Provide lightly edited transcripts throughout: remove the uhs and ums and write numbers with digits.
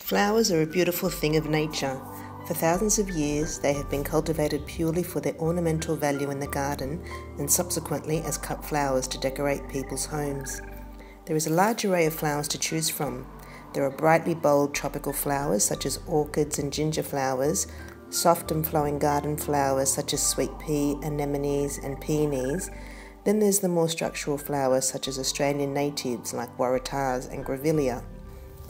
Flowers are a beautiful thing of nature. For thousands of years, they have been cultivated purely for their ornamental value in the garden and subsequently as cut flowers to decorate people's homes. There is a large array of flowers to choose from. There are brightly bold tropical flowers such as orchids and ginger flowers, soft and flowing garden flowers such as sweet pea, anemones and peonies. Then there's the more structural flowers such as Australian natives like waratahs and grevillea.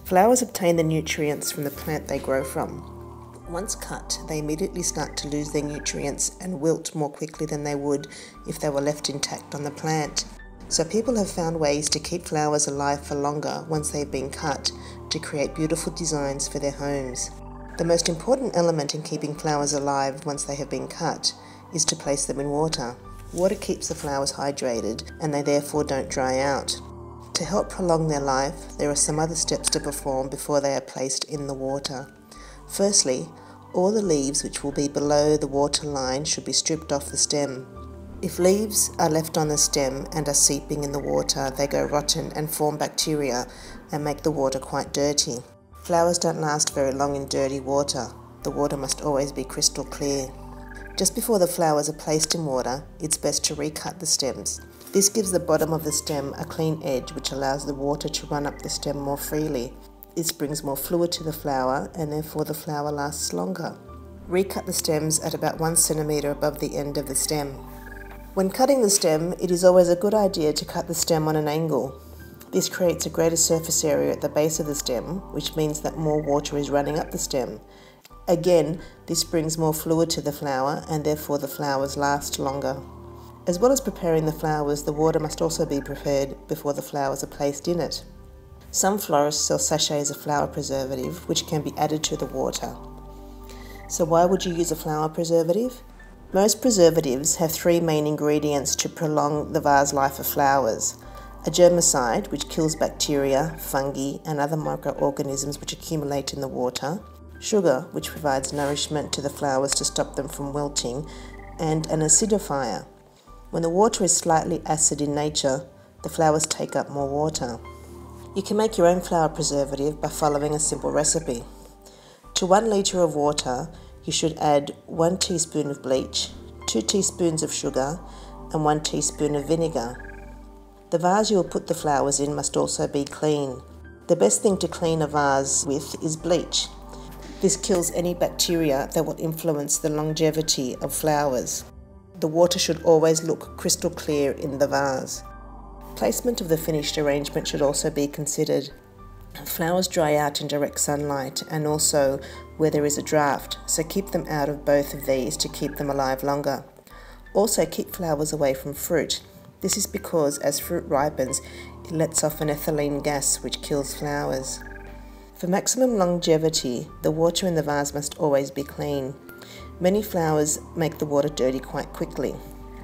Flowers obtain the nutrients from the plant they grow from. Once cut, they immediately start to lose their nutrients and wilt more quickly than they would if they were left intact on the plant. So people have found ways to keep flowers alive for longer once they've been cut to create beautiful designs for their homes. The most important element in keeping flowers alive once they have been cut is to place them in water. Water keeps the flowers hydrated and they therefore don't dry out. To help prolong their life, there are some other steps to perform before they are placed in the water. Firstly, all the leaves which will be below the water line should be stripped off the stem. If leaves are left on the stem and are seeping in the water, they go rotten and form bacteria and make the water quite dirty. Flowers don't last very long in dirty water. The water must always be crystal clear. Just before the flowers are placed in water, it's best to recut the stems. This gives the bottom of the stem a clean edge which allows the water to run up the stem more freely. This brings more fluid to the flower and therefore the flower lasts longer. Recut the stems at about 1 centimetre above the end of the stem. When cutting the stem, it is always a good idea to cut the stem on an angle. This creates a greater surface area at the base of the stem, which means that more water is running up the stem. Again, this brings more fluid to the flower and therefore the flowers last longer. As well as preparing the flowers, the water must also be prepared before the flowers are placed in it. Some florists sell sachets of flower preservative which can be added to the water. So why would you use a flower preservative? Most preservatives have 3 main ingredients to prolong the vase life of flowers. A germicide, which kills bacteria, fungi and other microorganisms which accumulate in the water. Sugar, which provides nourishment to the flowers to stop them from wilting. And an acidifier. When the water is slightly acid in nature, the flowers take up more water. You can make your own flower preservative by following a simple recipe. To 1 litre of water, you should add 1 teaspoon of bleach, 2 teaspoons of sugar and 1 teaspoon of vinegar. The vase you will put the flowers in must also be clean. The best thing to clean a vase with is bleach. This kills any bacteria that will influence the longevity of flowers. The water should always look crystal clear in the vase. Placement of the finished arrangement should also be considered. Flowers dry out in direct sunlight and also where there is a draft, so keep them out of both of these to keep them alive longer. Also keep flowers away from fruit. This is because as fruit ripens, it lets off an ethylene gas which kills flowers. For maximum longevity, the water in the vase must always be clean. Many flowers make the water dirty quite quickly.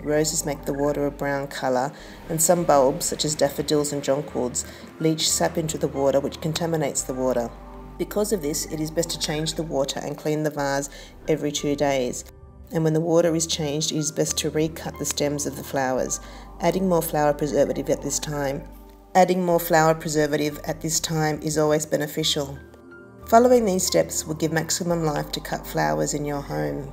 Roses make the water a brown colour, and some bulbs, such as daffodils and jonquils, leach sap into the water which contaminates the water. Because of this, it is best to change the water and clean the vase every 2 days. And when the water is changed, it is best to recut the stems of the flowers, adding more flower preservative at this time. Adding more flower preservative at this time is always beneficial. Following these steps will give maximum life to cut flowers in your home.